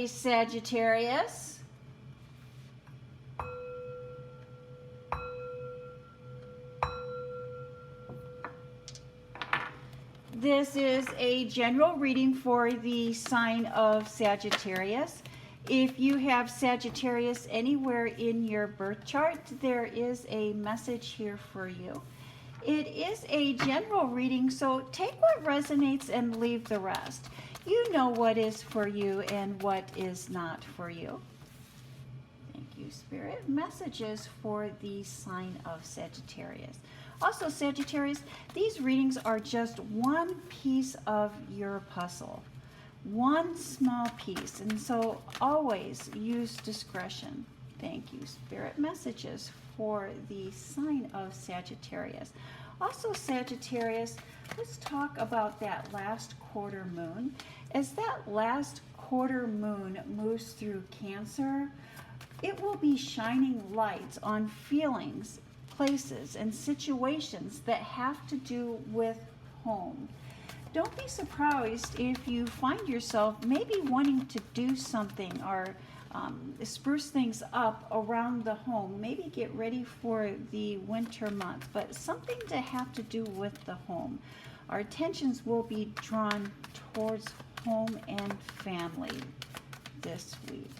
day, Sagittarius. This is a general reading for the sign of Sagittarius. If you have Sagittarius anywhere in your birth chart, there is a message here for you. It is a general reading, so take what resonates and leave the rest. You know what is for you and what is not for you. Thank you, Spirit. Messages for the sign of Sagittarius. Also, Sagittarius, these readings are just one piece of your puzzle. One small piece, and so always use discretion. Thank you, Spirit. Messages for the sign of Sagittarius. Also, Sagittarius, let's talk about that last quarter moon. As that last quarter moon moves through Cancer, it will be shining lights on feelings, places, and situations that have to do with home. Don't be surprised if you find yourself maybe wanting to do something or spruce things up around the home. Maybe get ready for the winter months, but something to have to do with the home. Our attentions will be drawn towards home and family this week.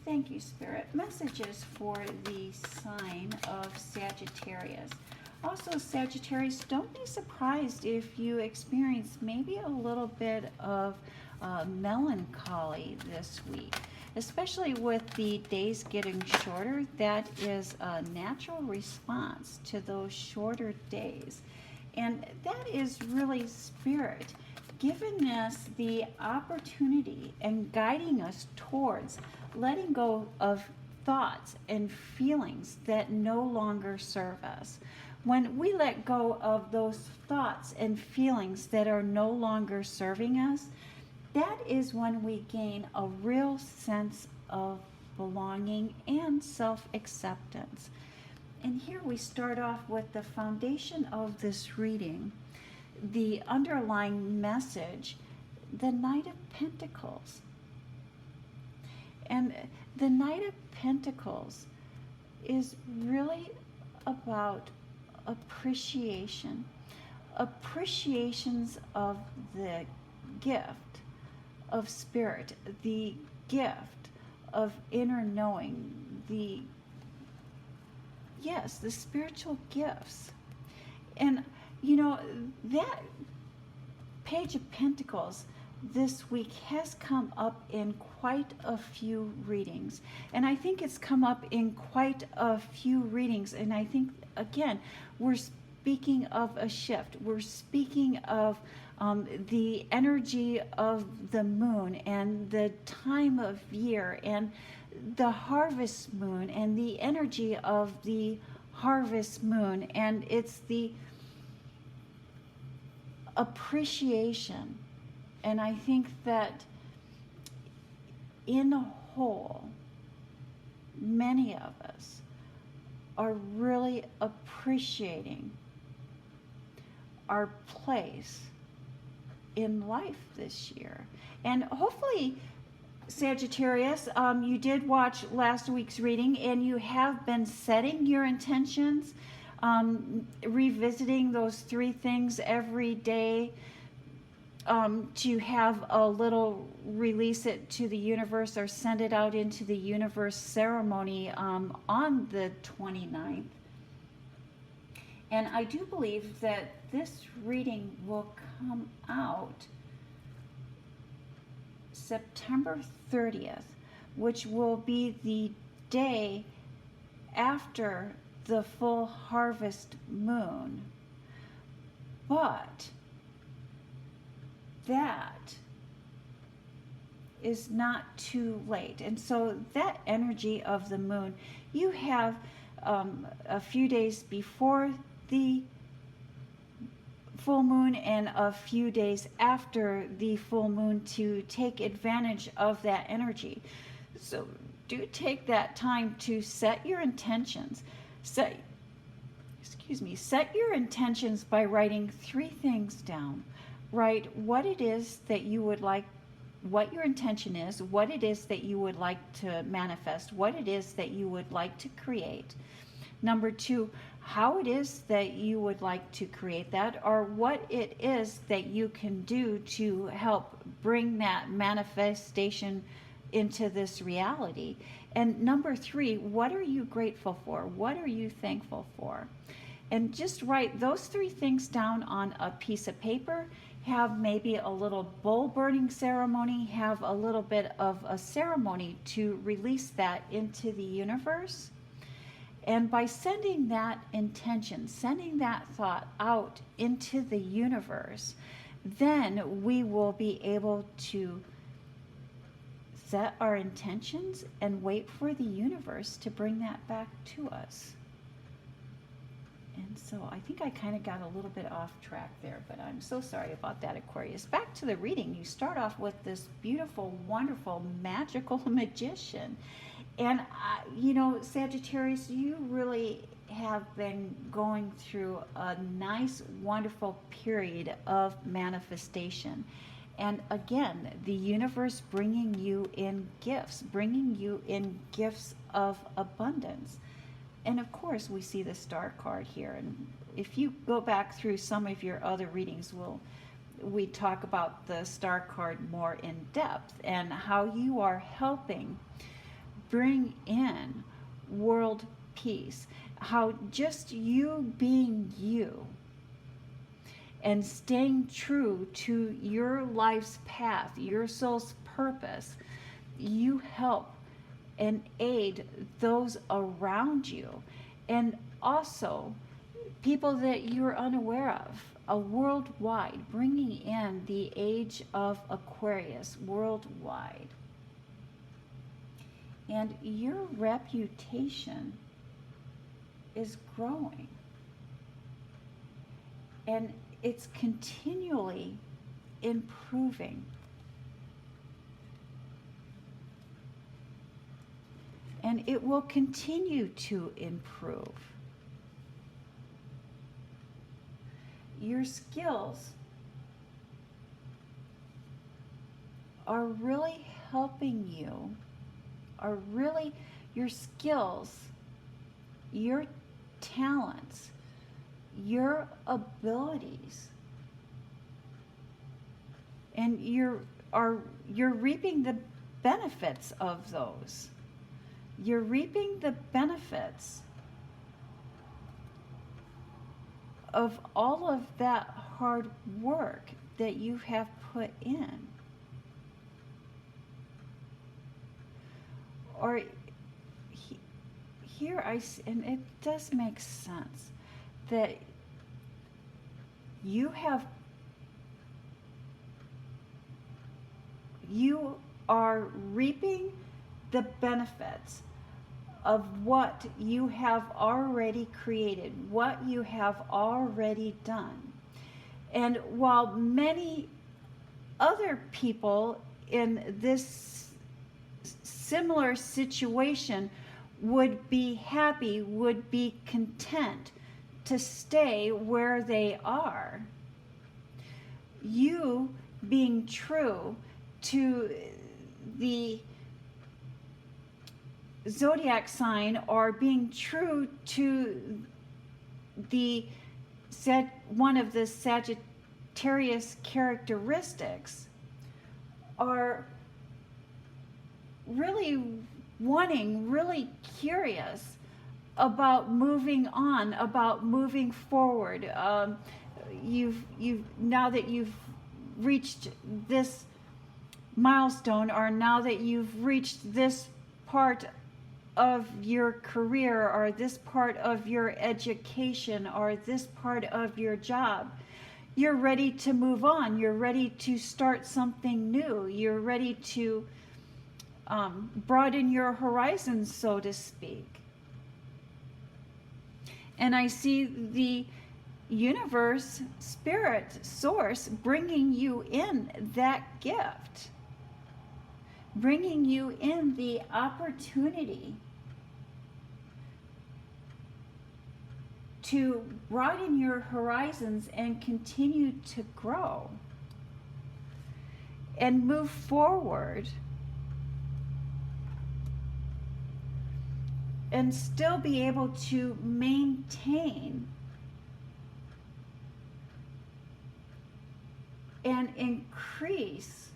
Thank you, Spirit. Messages for the sign of Sagittarius. Also, Sagittarius, don't be surprised if you experience maybe a little bit of melancholy this week, especially with the days getting shorter. That is a natural response to those shorter days. And that is really Spirit giving us the opportunity and guiding us towards letting go of thoughts and feelings that no longer serve us. When we let go of those thoughts and feelings that are no longer serving us, that is when we gain a real sense of belonging and self-acceptance. And here we start off with the foundation of this reading, the underlying message, the Knight of Pentacles. And the Knight of Pentacles is really about appreciation. Appreciations of the gift of Spirit, the gift of inner knowing, the spiritual gifts. And you know, that Page of Pentacles this week has come up in quite a few readings. And I think it's come up in quite a few readings. And I think, again, we're speaking of a shift. We're speaking of the energy of the moon and the time of year and the harvest moon and the energy of the harvest moon. And it's the appreciation. And I think that in a whole, many of us are really appreciating our place in life this year. And hopefully, Sagittarius, you did watch last week's reading and you have been setting your intentions, revisiting those 3 things every day, to have a little release it to the universe or send it out into the universe ceremony on the 29th. And I do believe that this reading will come out September 30th, which will be the day after the full harvest moon. But that is not too late. And so that energy of the moon, you have a few days before the full moon and a few days after the full moon to take advantage of that energy. So do take that time to set your intentions. Set your intentions by writing 3 things down. Write what it is that you would like what your intention is, what it is that you would like to manifest, what it is that you would like to create. Number two, how it is that you would like to create that, or what it is that you can do to help bring that manifestation into this reality. And number three, what are you grateful for? What are you thankful for? And just write those three things down on a piece of paper. Have maybe a little bowl burning ceremony, have a little bit of a ceremony to release that into the universe. And by sending that intention, sending that thought out into the universe, then we will be able to set our intentions and wait for the universe to bring that back to us. And so I think I kind of got a little bit off track there, but I'm so sorry about that, Aquarius. Back to the reading. You start off with this beautiful, wonderful, magical magician. And, you know, Sagittarius, you really have been going through a nice, wonderful period of manifestation. And again, the universe bringing you in gifts of abundance. And of course, we see the Star card here. And if you go back through some of your other readings, we talk about the Star card more in depth and how you are helping bring in world peace. How just you being you and staying true to your life's path, your soul's purpose, you help and aid those around you, and also people that you're unaware of, worldwide, bringing in the age of Aquarius worldwide. And your reputation is growing, and it's continually improving. And it will continue to improve. Your skills are really helping you, your skills, your talents, your abilities, and you're reaping the benefits of those. You're reaping the benefits of all of that hard work that you have put in. Or here and it does make sense that you are reaping the benefits of what you have already created, what you have already done. And while many other people in this similar situation would be happy, would be content to stay where they are, you being true to the zodiac sign, or being true to the one of the Sagittarius characteristics, are really curious about moving on, about moving forward. Now that you've reached this milestone, or now that you've reached this part of your career, or this part of your education, or this part of your job, you're ready to move on. You're ready to start something new. You're ready to broaden your horizons, so to speak. And I see the universe, spirit, source bringing you in that gift, bringing you in the opportunity to broaden your horizons and continue to grow. and move forward and still be able to maintain and increase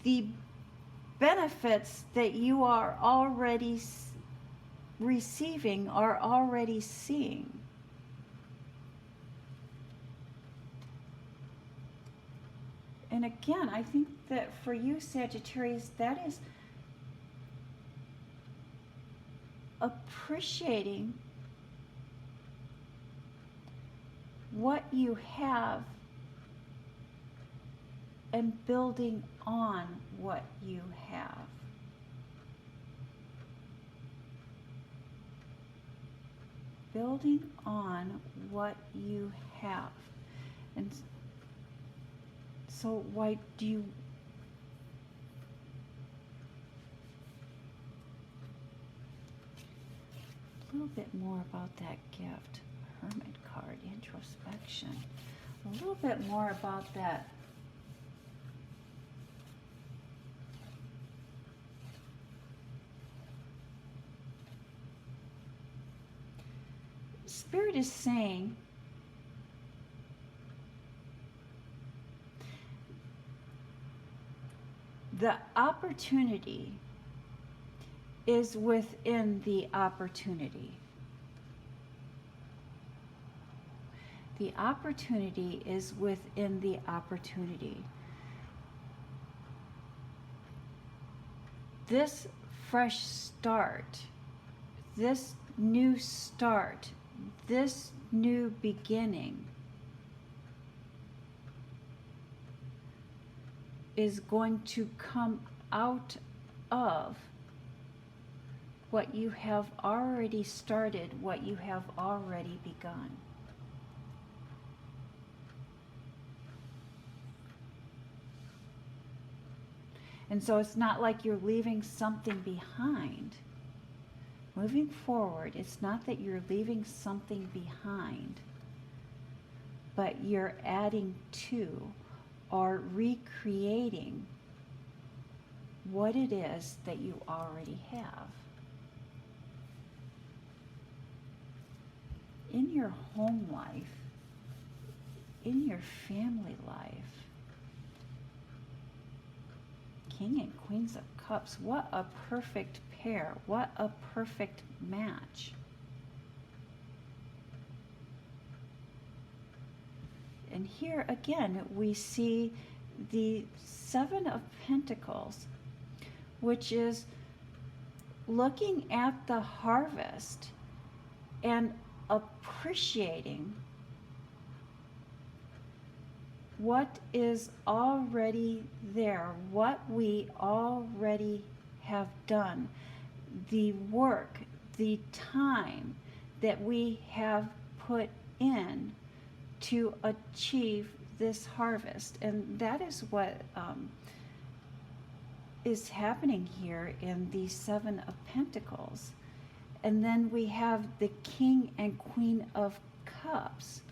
the benefits that you are already receiving, are already seeing. And again, I think that for you, Sagittarius, that is appreciating what you have and building on what you have. Building on what you have. And so why do you a little bit more about that gift? Hermit card, introspection. A little bit more about that. Spirit is saying the opportunity is within the opportunity. The opportunity is within the opportunity. This fresh start, this new start, this new beginning is going to come out of what you have already started, what you have already begun. And so it's not like you're leaving something behind. Moving forward, it's not that you're leaving something behind, but you're adding to or recreating what it is that you already have. In your home life, in your family life, King and Queens of Cups, what a perfect pair, what a perfect match. And here again, we see the Seven of Pentacles, which is looking at the harvest and appreciating what is already there, what we already have done, the work, the time that we have put in to achieve this harvest. And that is what is happening here in the Seven of Pentacles. And then we have the King and Queen of Cups,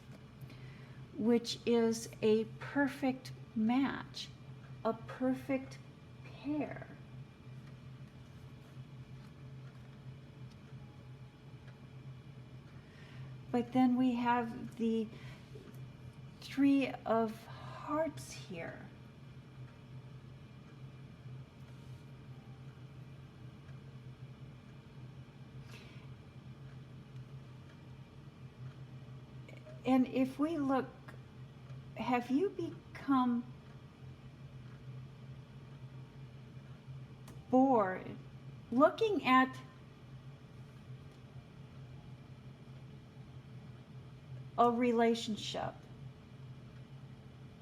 which is a perfect match, a perfect pair. But then we have the Three of Hearts here. And if we look, have you become bored looking at a relationship?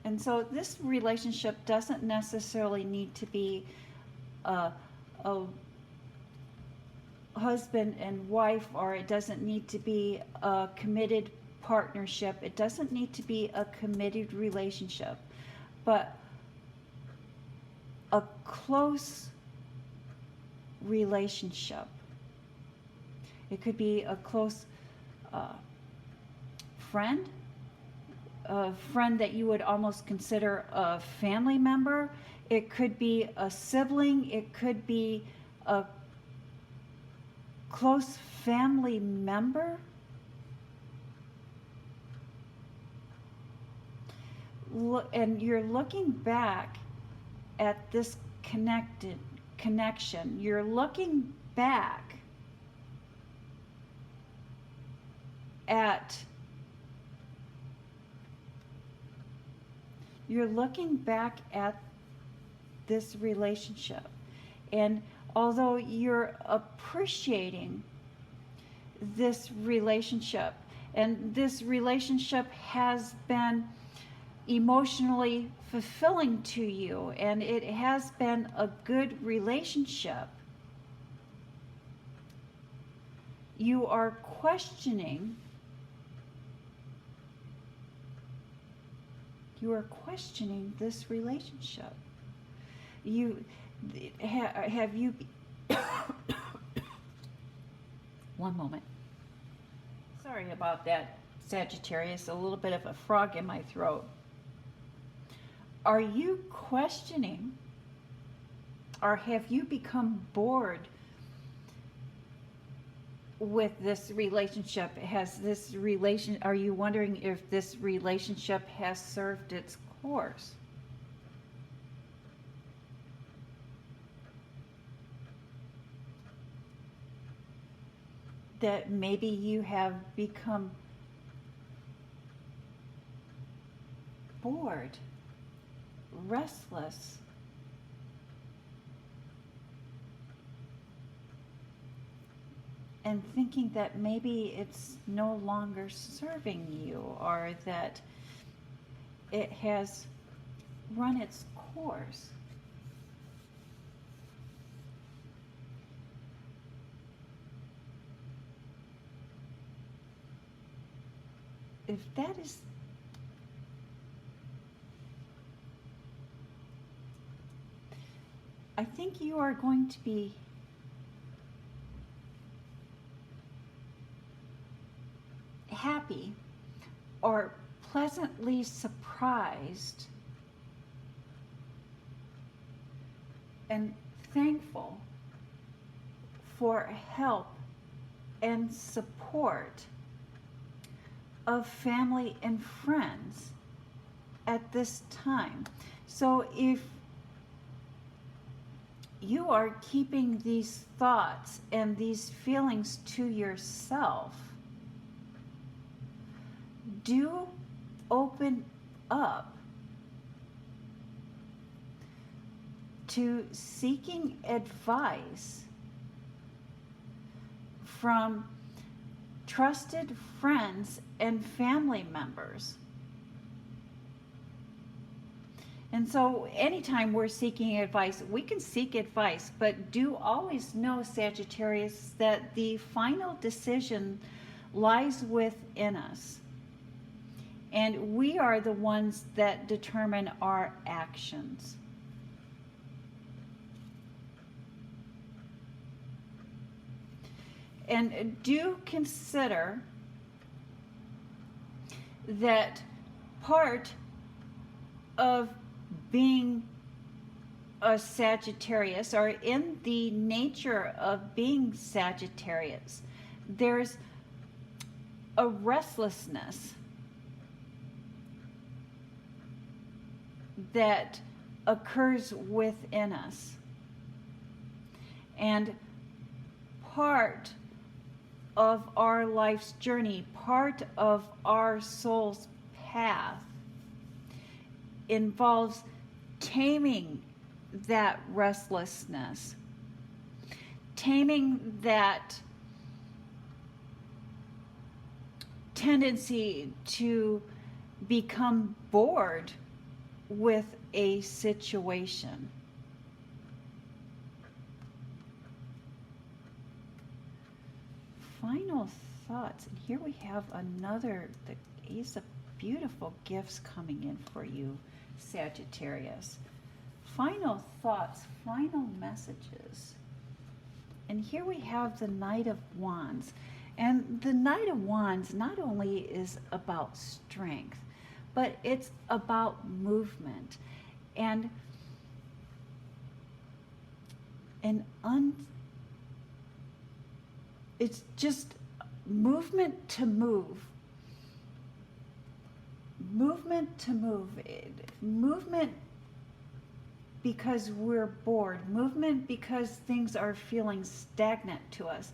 And so this relationship doesn't necessarily need to be a husband and wife, or it doesn't need to be a committed partnership. It doesn't need to be a committed relationship, but a close relationship. It could be a close friend, a friend that you would almost consider a family member. It could be a sibling. It could be a close family member. And you're looking back at this connection. You're looking back at this relationship. And although you're appreciating this relationship, and this relationship has been emotionally fulfilling to you, and it has been a good relationship, you are questioning this relationship. Have you one moment. Sorry about that, Sagittarius, a little bit of a frog in my throat. Are you questioning, or have you become bored with this relationship? Are you wondering if this relationship has served its course? That maybe you have become bored, restless, and thinking that maybe it's no longer serving you, or that it has run its course. If that is, I think you are going to be happy or pleasantly surprised and thankful for help and support of family and friends at this time. So if you are keeping these thoughts and these feelings to yourself, do open up to seeking advice from trusted friends and family members. And so anytime we're seeking advice, we can seek advice, but do always know, Sagittarius, that the final decision lies within us. And we are the ones that determine our actions. And do consider that part of being a Sagittarius, or in the nature of being Sagittarius, there's a restlessness that occurs within us. And part of our life's journey, part of our soul's path, involves taming that restlessness, taming that tendency to become bored with a situation. Final thoughts, and here we have another, the Ace of Beautiful Gifts coming in for you, Sagittarius. Final thoughts, final messages. And here we have the Knight of Wands. And the Knight of Wands not only is about strength, but it's about movement and it's just movement to move. Movement to move. Movement because we're bored. Movement because things are feeling stagnant to us.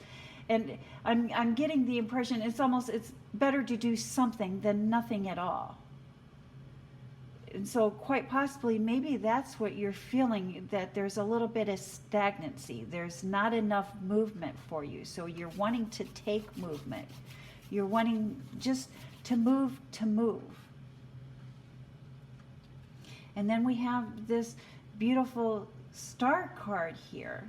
And I'm getting the impression it's better to do something than nothing at all. And so quite possibly maybe that's what you're feeling, that there's a little bit of stagnancy. There's not enough movement for you. So you're wanting to take movement. You're wanting just to move to move. And then we have this beautiful star card here.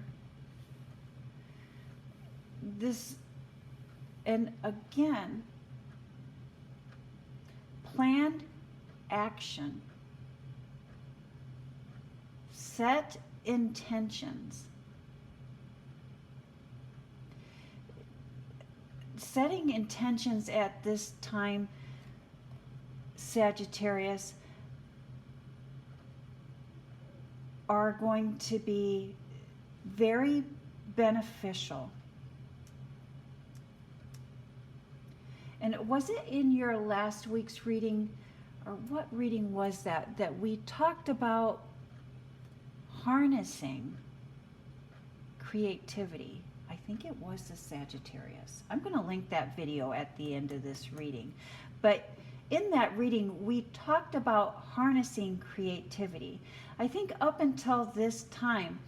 And again, planned action. Set intentions. Setting intentions at this time, Sagittarius, are going to be very beneficial. And was it in your last week's reading, or what reading was that we talked about harnessing creativity? I think it was the Sagittarius. I'm going to link that video at the end of this reading. But in that reading, we talked about harnessing creativity. I think up until this time,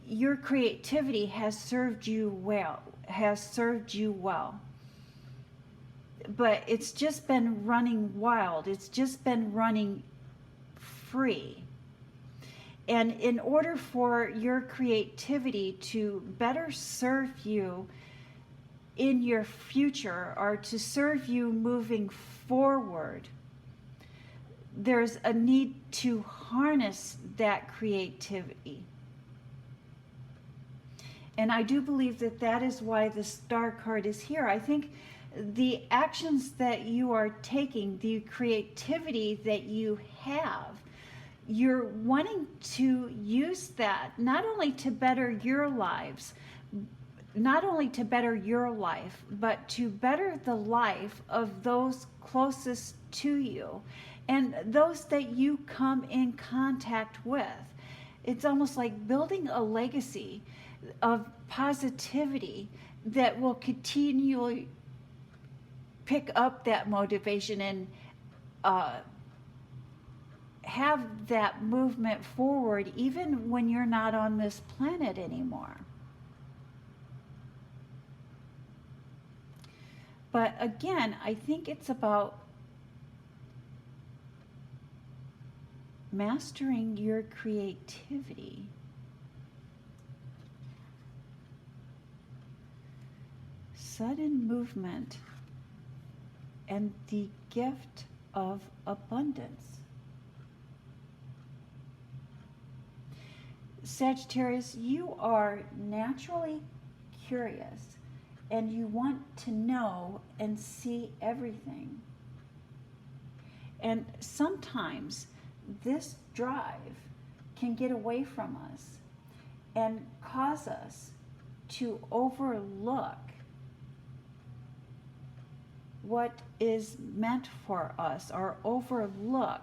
your creativity has served you well, But it's just been running wild. It's just been running free. And in order for your creativity to better serve you in your future, or to serve you moving forward, there's a need to harness that creativity. And I do believe that is why the star card is here. I think the actions that you are taking, the creativity that you have, you're wanting to use that not only to better your lives, but to better the life of those closest to you and those that you come in contact with. It's almost like building a legacy of positivity that will continually pick up that motivation and have that movement forward even when you're not on this planet anymore. But again, I think it's about mastering your creativity. Sudden movement and the gift of abundance. Sagittarius, you are naturally curious and you want to know and see everything. And sometimes this drive can get away from us and cause us to overlook what is meant for us, or overlook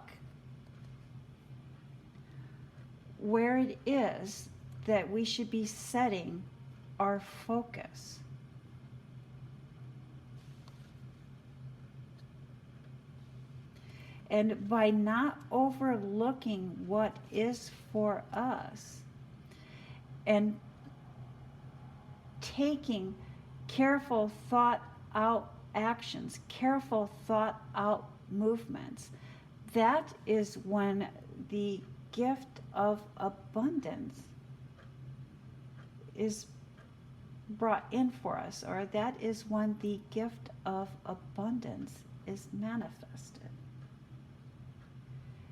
where it is that we should be setting our focus. And by not overlooking what is for us and taking careful thought out actions, careful thought out movements, that is when the gift of abundance is brought in for us, or that is when the gift of abundance is manifested.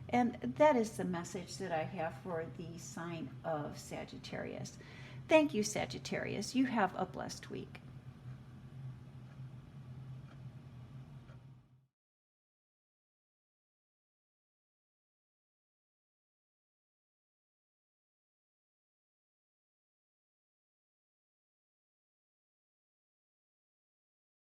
And that is the message that I have for the sign of Sagittarius. Thank you, Sagittarius. You have a blessed week.